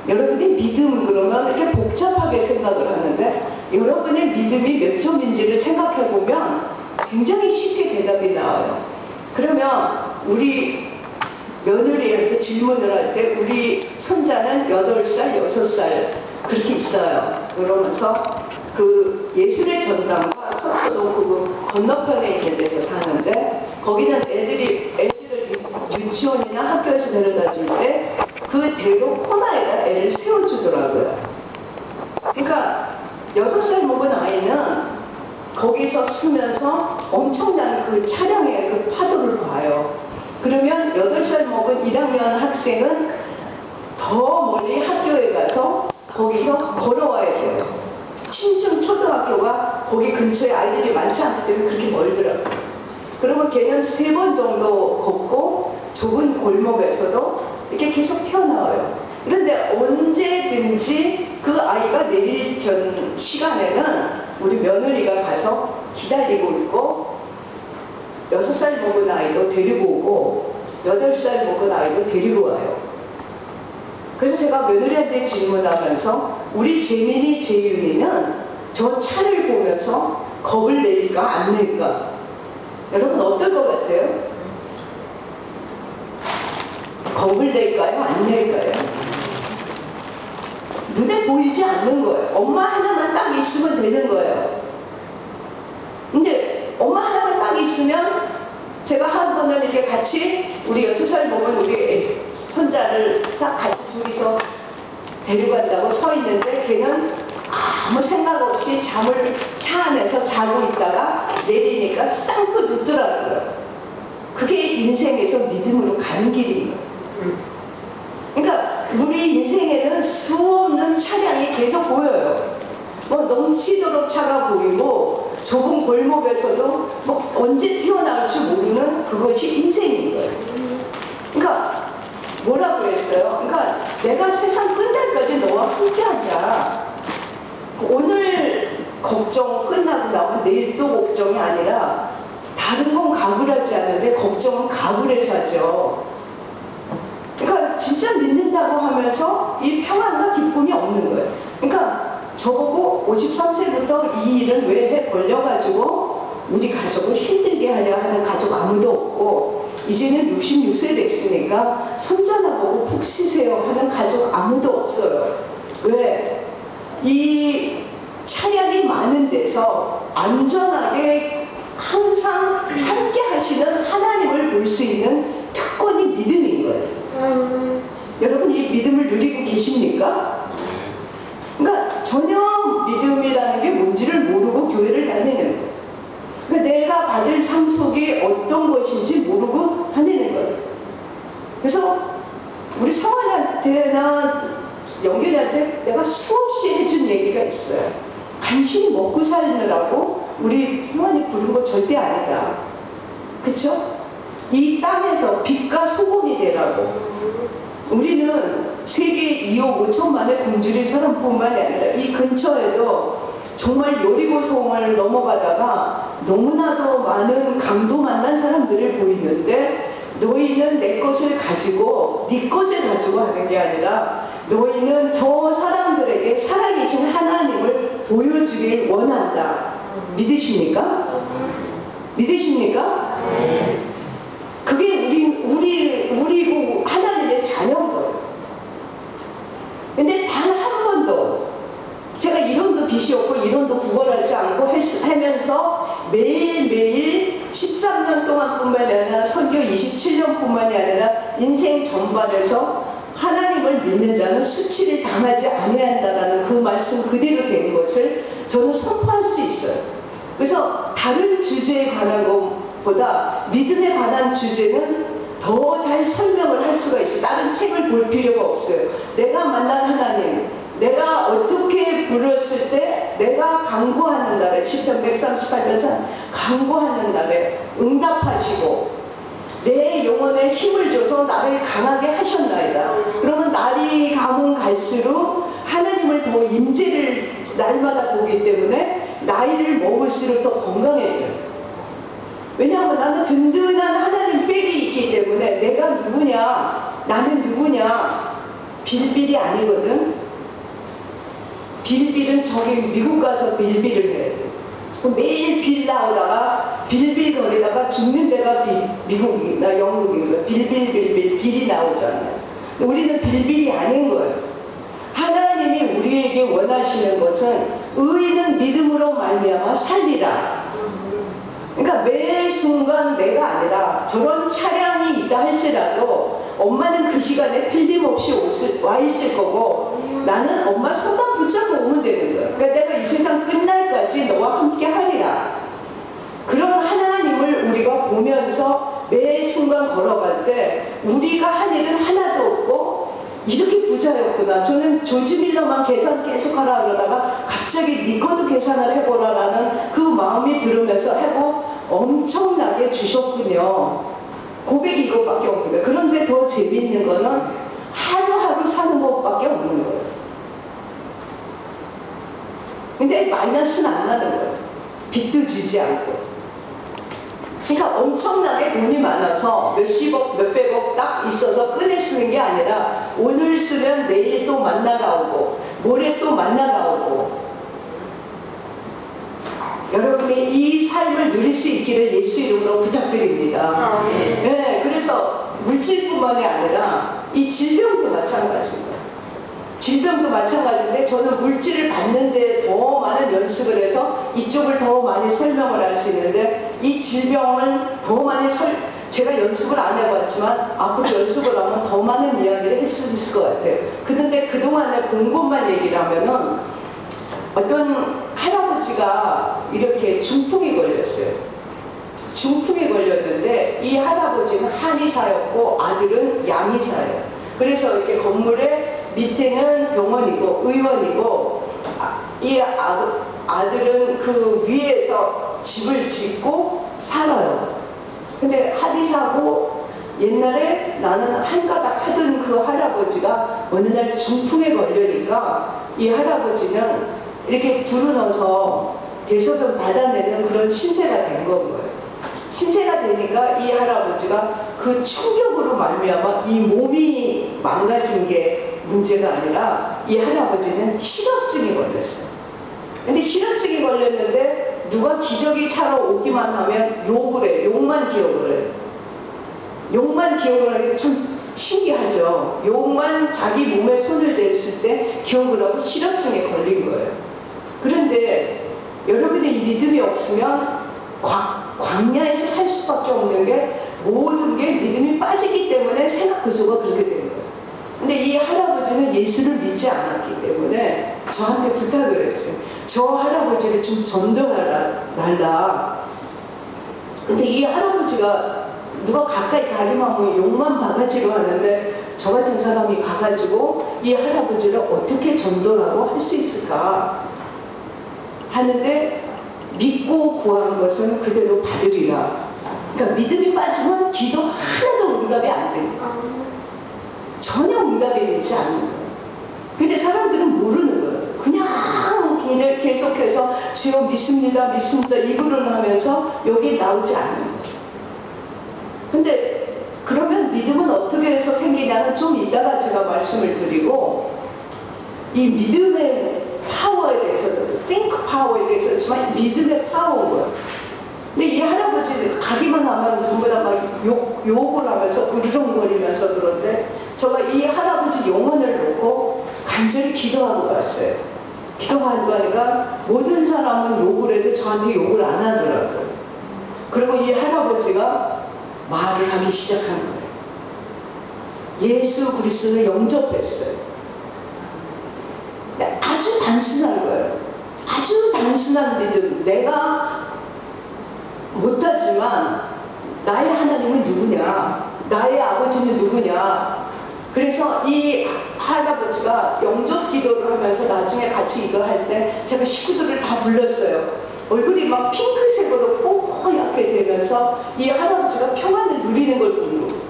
여러분의 믿음은 그러면 이렇게 복잡하게 생각을 하는데 여러분의 믿음이 몇 점인지를 생각해 보면 굉장히 쉽게 대답이 나와요. 그러면 우리 며느리한테 질문을 할 때 우리 손자는 8살, 6살 그렇게 있어요. 그러면서 그 예술의 전당과 서초동 그 건너편에 있는 데서 사는데 거기는 애들을 유치원이나 학교에서 데려다 줄 때 그 대로 코너에다 애를 세워주더라고요. 그러니까 6살 먹은 아이는 거기서 쓰면서 엄청난 그 차량의 그 파도를 봐요. 그러면 8살 먹은 1학년 학생은 더 멀리 학교에 가서 거기서 걸어와야 돼요. 신중 초등학교가 거기 근처에 아이들이 많지 않기 때문에 그렇게 멀더라고요. 그러면 걔는 3번 정도 걷고 좁은 골목에서도 이렇게 계속 튀어나와요. 그런데 언제든지 그 아이가 내릴 전 시간에는 우리 며느리가 가서 기다리고 있고 6살 먹은 아이도 데리고 오고 8살 먹은 아이도 데리고 와요. 그래서 제가 며느리한테 질문하면서 우리 재민이, 재윤이는 저 차를 보면서 겁을 낼까 안 낼까? 여러분 어떨 것 같아요? 겁을 낼까요? 안 낼까요? 눈에 보이지 않는 거예요. 엄마 하나만 딱 있으면 되는 거예요. 근데 엄마 하나만 딱 있으면 제가 한 번은 이렇게 같이 우리 6살 먹은 우리 손자를 딱 같이 둘이서 데려간다고 서 있는데 걔는 아무 생각 없이 잠을 차 안에서 자고 있다가 내리니까 쌍긋 웃더라고요. 그게 인생에서 믿음으로 가는 길인 거예요. 그러니까 우리 인생에는 수없는 차량이 계속 보여요. 뭐 넘치도록 차가 보이고 좁은 골목에서도 뭐 언제 튀어나올지 모르는 그것이 인생인 거예요. 그러니까 뭐라고 그랬어요? 그러니까 내가 세상 끝날까지 너와 함께한다. 오늘 걱정 끝나고 나면 내일 또 걱정이 아니라 다른 건 가불하지 않는데 걱정은 가불해서 하죠. 그러니까 진짜 믿는다고 하면서 이 평안과 기쁨이 없는 거예요. 그러니까 저보고 53세부터 이 일을 왜 해 벌려가지고 우리 가족을 힘들게 하려 하는 가족 아무도 없고 이제는 66세 됐으니까 손자나 보고 푹 쉬세요 하는 가족 아무도 없어요. 왜? 이 차량이 많은 데서 안전하게 항상 함께 하시는 하나님을 볼 수 있는 특권이 믿음인 거예요. 여러분 이 믿음을 누리고 계십니까? 그러니까 전혀 믿음이라는 게 뭔지를 모르고 교회를 다니는 거예요. 그러니까 내가 받을 상속이 어떤 것인지 모르고 다니는 거예요. 그래서 우리 성환이한테나 영균이한테 내가 수없이 해준 얘기가 있어요. 간신히 먹고 살느라고 우리 성환이 부른 거 절대 아니다. 그쵸? 이 땅에서 빛과 소금이 되라고. 우리는 세계 2억 5천만의 굶주린 사람뿐만이 아니라 이 근처에도 정말 여리고성을 넘어가다가 너무나도 많은 강도 만난 사람들을 보이는데 너희는 내 것을 가지고 네 것을 가지고 하는 게 아니라 너희는 저 사람들에게 살아계신 하나님을 보여주길 원한다. 믿으십니까? 믿으십니까? 그게 우리고 하나님의 자녀인 거예요. 근데 단 한 번도 제가 이론도 빚이 없고 이론도 구걸하지 않고 하면서 매일매일 13년 동안뿐만이 아니라 선교 27년뿐만이 아니라 인생 전반에서 하나님을 믿는 자는 수치를 당하지 아니한다라는 그 말씀 그대로 된 것을 저는 선포할 수 있어요. 그래서 다른 주제에 관한 것보다 믿음에 관한 주제는 더 잘 설명을 할 수가 있어요. 다른 책을 볼 필요가 없어요. 내가 만난 하나님, 내가 어떻게 부르었을 때 내가 간구하는 날에 시편 138편 간구하는 날에 응답하시고 내 영혼에 힘을 줘서 나를 강하게 하셨나이다. 그러면 날이 가면 갈수록 하나님을 더 임재를 날마다 보기 때문에 나이를 먹을수록 더 건강해져요. 왜냐하면 나는 든든한 하나님 백이 있기 때문에 내가 누구냐, 나는 누구냐, 빌빌이 아니거든. 빌빌은 저기 미국 가서 빌빌을 해. 매일 빌 나오다가 빌빌 거리다가 죽는 데가 미국이나 영국인 거야. 빌빌 빌이 나오잖아요. 우리는 빌빌이 아닌 거예요. 하나님이 우리에게 원하시는 것은 의인은 믿음으로 말미암아 살리라. 그러니까 매 순간 내가 아니라 저런 차량이 있다 할지라도 엄마는 그 시간에 틀림없이 와 있을 거고 나는 엄마 손만 붙잡고 오면 되는 거야. 그러니까 내가 이 세상 끝날까지 너와 함께 하리라. 그런 하나님을 우리가 보면서 매 순간 걸어갈 때 우리가 할 일은 하나도 없고 이렇게 부자였구나. 저는 조지 밀러만 계산 계속하라 그러다가 갑자기 니꺼도 계산을 해보라라는 그 마음이 들으면서 해보 엄청나게 주셨군요. 고백이 이것밖에 없는 거예요. 그런데 더 재미있는 거는 하루하루 사는 것밖에 없는 거예요. 근데 마이너스는 안 나는 거예요. 빚도 지지 않고. 그러니까 엄청나게 돈이 많아서 몇십억, 몇백억 딱 있어서 꺼내 쓰는 게 아니라 오늘 쓰면 내일 또 만나가 오고 모레 또 만나가 오고 여러분이 이 삶을 누릴 수 있기를 예수 이름으로 부탁드립니다. 네, 그래서 물질뿐만이 아니라 이 질병도 마찬가지입니다. 질병도 마찬가지인데 저는 물질을 받는데 더 많은 연습을 해서 이쪽을 더 많이 설명을 할 수 있는데 이 질병을 더 많이 제가 연습을 안 해봤지만 앞으로 연습을 하면 더 많은 이야기를 할 수 있을 것 같아요. 그런데 그동안에 본 것만 얘기를 하면은 어떤 할아버지가 이렇게 중풍이 걸렸어요. 중풍이 걸렸는데 이 할아버지는 한의사였고 아들은 양의사예요. 그래서 이렇게 건물에 밑에는 병원이고 의원이고 이 아들은 그 위에서 집을 짓고 살아요. 근데 한의사고 옛날에 나는 한가닥 하던 그 할아버지가 어느 날 중풍에 걸리니까 이 할아버지는 이렇게 불어넣어서 대소변 받아내는 그런 신세가 된 거예요. 신세가 되니까 이 할아버지가 그 충격으로 말미암아 이 몸이 망가진 게 문제가 아니라 이 할아버지는 실업증이 걸렸어요. 근데 실업증이 걸렸는데 누가 기저귀 차러 오기만 하면 욕을 해. 욕만 기억을 해요. 욕만 기억을 하는 게 참 신기하죠. 욕만 자기 몸에 손을 댔을 때 기억을 하고 실업증에 걸린 거예요. 그런데 여러분의 이 믿음이 없으면 광야에서 살 수밖에 없는 게 모든 게 믿음이 빠지기 때문에 생각 구조가 그렇게 되는 거예요. 근데 이 할아버지는 예수를 믿지 않았기 때문에 저한테 부탁을 했어요. 저 할아버지를 좀 전도해달라. 근데 이 할아버지가 누가 가까이 가기만 하면 욕만 바가지로 하는데 저 같은 사람이 가가지고 이 할아버지를 어떻게 전도라고 할 수 있을까 하는데 믿고 구하는 것은 그대로 받으리라. 그러니까 믿음이 빠지면 기도 하나도 응답이 안 됩니다. 전혀 응답이 되지 않는 거예요. 근데 사람들은 모르는 거예요. 그냥 이제 계속해서 주여 믿습니다, 믿습니다 이거를 하면서 여기 나오지 않는 거예요. 근데 그러면 믿음은 어떻게 해서 생기냐는 좀 이따가 제가 말씀을 드리고 이 믿음의 파워에 대해서도 think 파워에 대해서 정말 믿음의 파워인 거예요. 근데 이 할아버지 가기만 하면 전부 다 막 욕을 하면서 으르렁거리면서 그런데 제가 이 할아버지 영혼을 놓고 간절히 기도하고 갔어요. 기도하고 하니까 모든 사람은 욕을 해도 저한테 욕을 안 하더라고요. 그리고 이 할아버지가 말을 하기 시작한 거예요. 예수 그리스도를 영접했어요. 아주 단순한 거예요. 아주 단순한 믿음. 내가 못하지만 나의 하나님은 누구냐? 나의 아버지는 누구냐? 그래서 이 할아버지가 영접 기도를 하면서 나중에 같이 이거 할 때 제가 식구들을 다 불렀어요. 얼굴이 막 핑크색으로 뽀얗게 되면서 이 할아버지가 평안을 누리는 걸 본 거예요.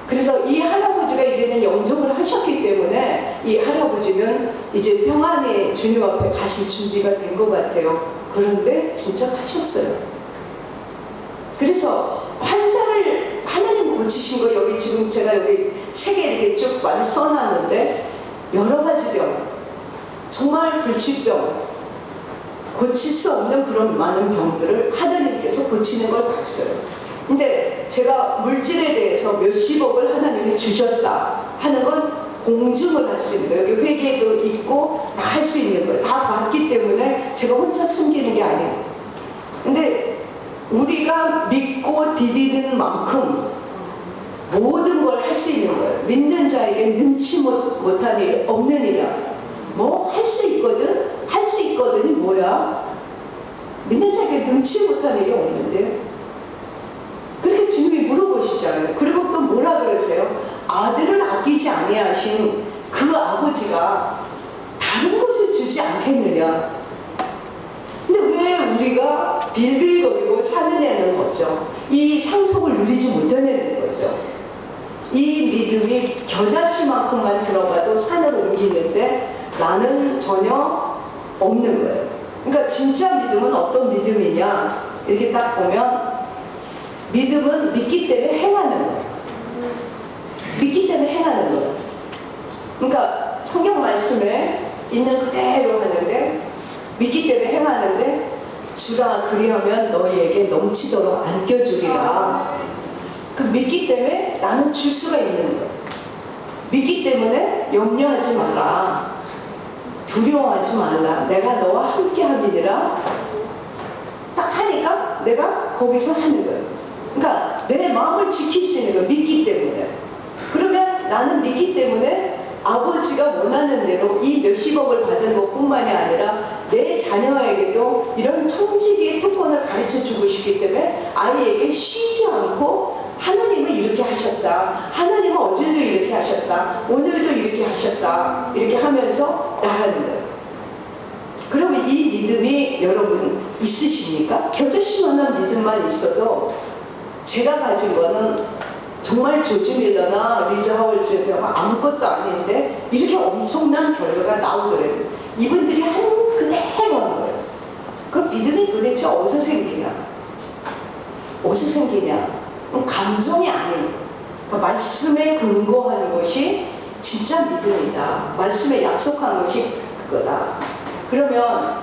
그래서 이 할아버지가 이제는 영접을 하셨기 때문에 이 할아버지는 이제 평안히 주님 앞에 가실 준비가 된 것 같아요. 그런데 진짜 가셨어요. 그래서 환자를 하나님 고치신 거 여기 지금 제가 여기 책에 이렇게 쭉 많이 써놨는데 여러 가지 병, 정말 불치병, 고칠 수 없는 그런 많은 병들을 하나님께서 고치는 걸 봤어요. 근데 제가 물질에 대해서 몇십억을 하나님이 주셨다 하는 건 공증을 할 수 있는 거예요. 여기 회계도 있고 다 할 수 있는 거예요. 다 봤기 때문에 제가 혼자 숨기는 게 아니에요. 근데 우리가 믿고 디디는 만큼 모든 걸 할 수 있는 거예요. 믿는 자에게 능치 못한 일 없는 일이야. 뭐 할 수 있거든? 할 수 있거든이 뭐야? 믿는 자에게 능치 못한 일이 없는데? 그렇게 주님이 물어보시잖아요. 그리고 또 뭐라 그러세요? 아들을 아끼지 아니하신 그 아버지가 다른 것을 주지 않겠느냐? 근데 왜 우리가 빌빌거리고 사느냐는 거죠. 이 상속을 누리지 못하는 거죠. 이 믿음이 겨자씨만큼만 들어가도 산을 옮기는데 나는 전혀 없는 거예요. 그러니까 진짜 믿음은 어떤 믿음이냐? 이렇게 딱 보면 믿음은 믿기 때문에 행하는 거예요. 믿기 때문에 행하는 거예요. 그러니까 성경 말씀에 있는 그대로 하는데 믿기 때문에 행하는데 주라 그리하면 너희에게 넘치도록 안겨주리라. 그 믿기 때문에 나는 줄 수가 있는 거예요. 믿기 때문에 염려하지 마라. 두려워하지 말라. 내가 너와 함께 함이니라. 딱 하니까 내가 거기서 하는 거예요. 그러니까 내 마음을 지킬 수 있는 거예요. 믿기 때문에. 그러면 나는 믿기 때문에 아버지가 원하는 대로 이 몇십억을 받은 것뿐만이 아니라 내 자녀에게도 이런 청지기의 특권을 가르쳐 주고 싶기 때문에 아이에게 쉬지 않고 하나님은 이렇게 하셨다. 하나님은 어제도 이렇게 하셨다. 오늘도 이렇게 하셨다. 이렇게 하면서 나가는 거예요. 그러면 이 믿음이 여러분 있으십니까? 겨자씨만한 믿음만 있어도 제가 가진 거는 정말 조지 밀러나 리즈 하월즈가 아무것도 아닌데 이렇게 엄청난 결과가 나오더라고요. 이분들이 한 그대로 한 거예요. 그 믿음이 도대체 어디서 생기냐? 어디서 생기냐? 감정이 아니에요. 그러니까 말씀에 근거하는 것이 진짜 믿음이다. 말씀에 약속한 것이 그거다. 그러면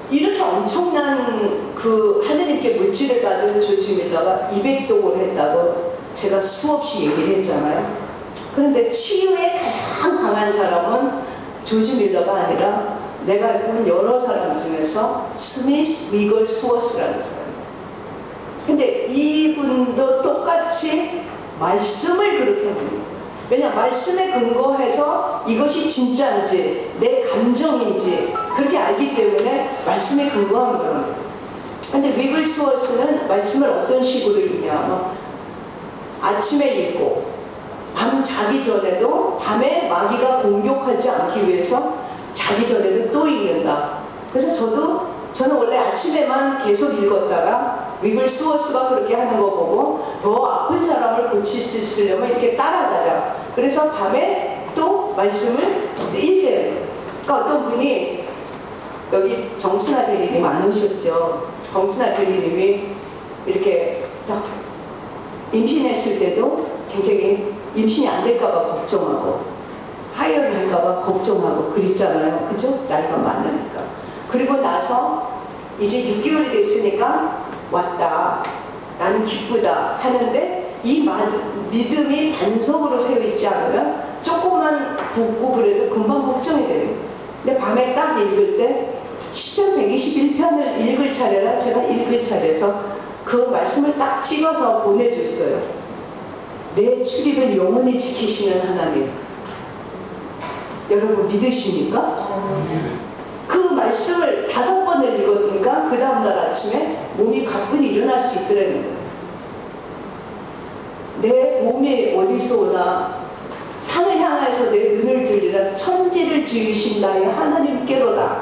이렇게 엄청난 그 하느님께 물질을 받은 조지 밀러가 200독을 했다고 제가 수없이 얘기를 했잖아요. 그런데 치유에 가장 강한 사람은 조지 밀러가 아니라 내가 알고 있는 여러 사람 중에서 스미스 위걸 스워스라는 사람이에요. 근데 이분도 똑같이 말씀을 그렇게 합니다. 왜냐 말씀에 근거해서 이것이 진짜인지 내 감정인지 그렇게 알기 때문에 말씀에 근거한 거예요. 근데 위글 스워스는 말씀을 어떤 식으로 읽냐? 아침에 읽고 밤 자기 전에도 밤에 마귀가 공격하지 않기 위해서 자기 전에도 또 읽는다. 그래서 저는 원래 아침에만 계속 읽었다가 위글 스워스가 그렇게 하는 거 보고 더 아픈 사람을 고칠 수 있으려면 이렇게 따라가자. 그래서 밤에 또 말씀을 읽어요. 그러니까 어떤 분이 여기 정순아 대리님 안 오셨죠? 정순아 대리님이 이렇게 딱 임신했을 때도 굉장히 임신이 안 될까봐 걱정하고 하혈을 할까봐 걱정하고 그랬잖아요. 그죠? 나이가 많으니까. 그리고 나서 이제 6개월이 됐으니까 왔다. 나는 기쁘다 하는데 이 믿음이 반석으로 세워있지 않으면 조금만 붓고 그래도 금방 걱정이 돼요. 근데 밤에 딱 읽을 때 시편 121편을 읽을 차례라 제가 읽을 차례에서 그 말씀을 딱 찍어서 보내줬어요. 내 출입을 영원히 지키시는 하나님. 여러분 믿으십니까? 그 말씀을 5번을 읽었으니까 그 다음날 아침에 몸이 가뿐히 일어날 수 있더라는 거예요. 내 도움이 어디서 오나 산을 향해서 내 눈을 들리라 천지를 지으신 나의 하나님께로다.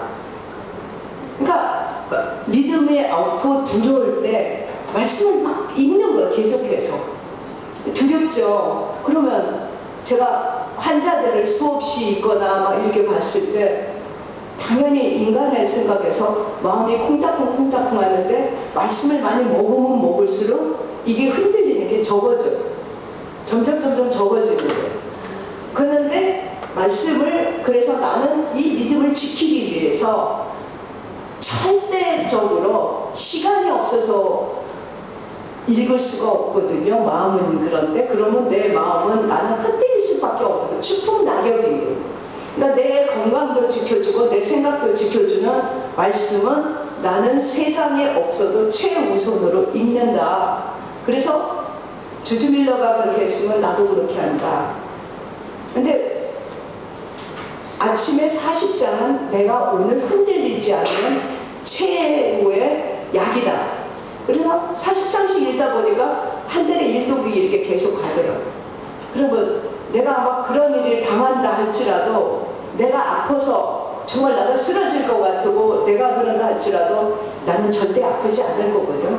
그러니까 믿음에 얻고 두려울 때 말씀을 막 읽는 거예요. 계속해서. 두렵죠. 그러면 제가 환자들을 수없이 있거나 막 이렇게 봤을 때 당연히 인간의 생각에서 마음이 콩닥콩 하는데 말씀을 많이 먹으면 먹을수록 이게 흔들리는 게 적어져요. 점점 적어지는 거예요. 그런데 말씀을, 그래서 나는 이 믿음을 지키기 위해서 절대적으로 시간이 없어서 읽을 수가 없거든요. 마음은. 그런데 그러면 내 마음은 나는 헛되일 수밖에 없거든요. 추풍 낙엽이에요. 그러니까 내 건강도 지켜주고 내 생각도 지켜주는 말씀은 나는 세상에 없어도 최우선으로 읽는다. 그래서 조지 밀러가 그렇게 했으면 나도 그렇게 한다. 근데 아침에 40장은 내가 오늘 흔들리지 않는 최고의 약이다. 그래서 40장씩 읽다 보니까 한 달에 1독이 이렇게 계속 가더라고요. 그러면 내가 막 그런 일을 당한다 할지라도, 내가 아파서 정말 나가 쓰러질 것 같고 내가 그런다 할지라도 나는 절대 아프지 않을 거거든.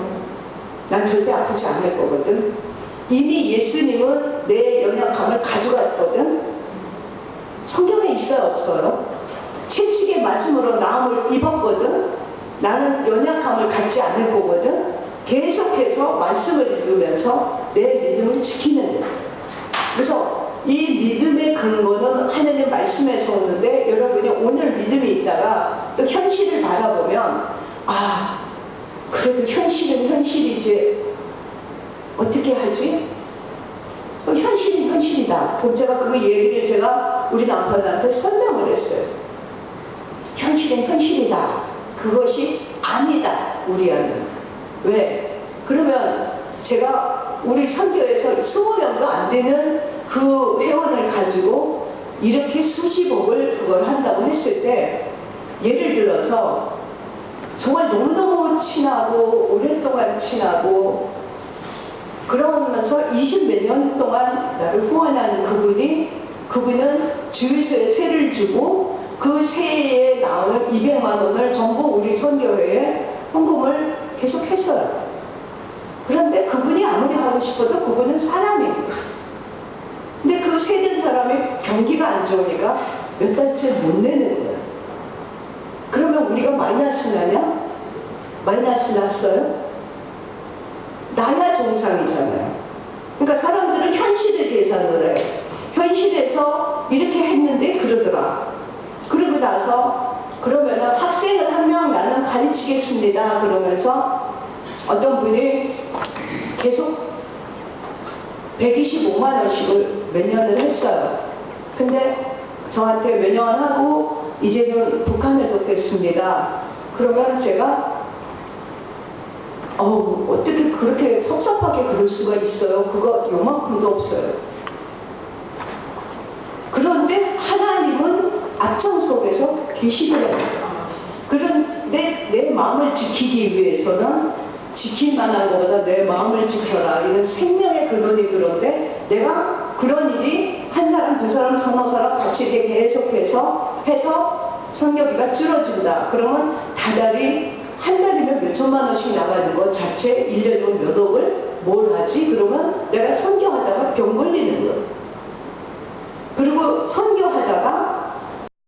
난 절대 아프지 않을 거거든. 이미 예수님은 내 연약함을 가져갔거든. 성경에 있어요, 없어요? 채찍에 맞음으로 나음을 입었거든. 나는 연약함을 갖지 않을 거거든. 계속해서 말씀을 읽으면서 내 믿음을 지키는 거예요. 그래서 이 믿음의 근거는 하나님 말씀에서 오는데, 여러분이 오늘 믿음이 있다가 또 현실을 바라보면, 아, 그래도 현실은 현실이지, 어떻게 하지? 현실은 현실이다. 그럼 제가 그 얘기를 제가 우리 남편한테 설명을 했어요. 현실은 현실이다. 그것이 아니다, 우리 안은. 왜? 그러면 제가 우리 선교에서 20명도 안 되는 그 회원을 가지고 이렇게 수십억을 그걸 한다고 했을 때, 예를 들어서 정말 너무너무 친하고 오랫동안 친하고 그러면서 20몇 년 동안 나를 후원한 그분은 주유소에 세를 주고 그 세에 나오는 200만 원을 전부 우리 선교회에 헌금을 계속 했어요. 그런데 그분이 아무리 하고 싶어도 그분은 사람입니다. 근데 그 세된 사람이 경기가 안 좋으니까 몇 달째 못 내는 거예요. 그러면 우리가 마이너스 나냐? 마이너스 났어요? 나야 정상이잖아요. 그러니까 사람들은 현실을 계산을 해요. 현실에서 이렇게 했는데 그러더라. 그러고 나서 그러면은 학생을 한 명 나는 가르치겠습니다. 그러면서 어떤 분이 계속 125만 원씩을 몇 년을 했어요. 근데 저한테 몇 년 하고 이제는 북한에 돕겠습니다. 그러면 제가 어떻게 그렇게 섭섭하게 그럴 수가 있어요. 그거 요만큼도 없어요. 그런데 하나님은 앞장서서 계시더라고요. 그런데 내 마음을 지키기 위해서는 지킬 만한 것보다 내 마음을 지켜라. 이런 생명의 근원이 그런데 내가 그런 일이 한 사람, 두 사람, 서너 사람 같이 이렇게 계속해서 해서 성교비가 줄어진다. 그러면 다달이 한 달이면 몇 천만 원씩 나가는 것 자체 1년이면 몇 억을 뭘 하지? 그러면 내가 선교하다가 병 걸리는 거예요. 그리고 선교하다가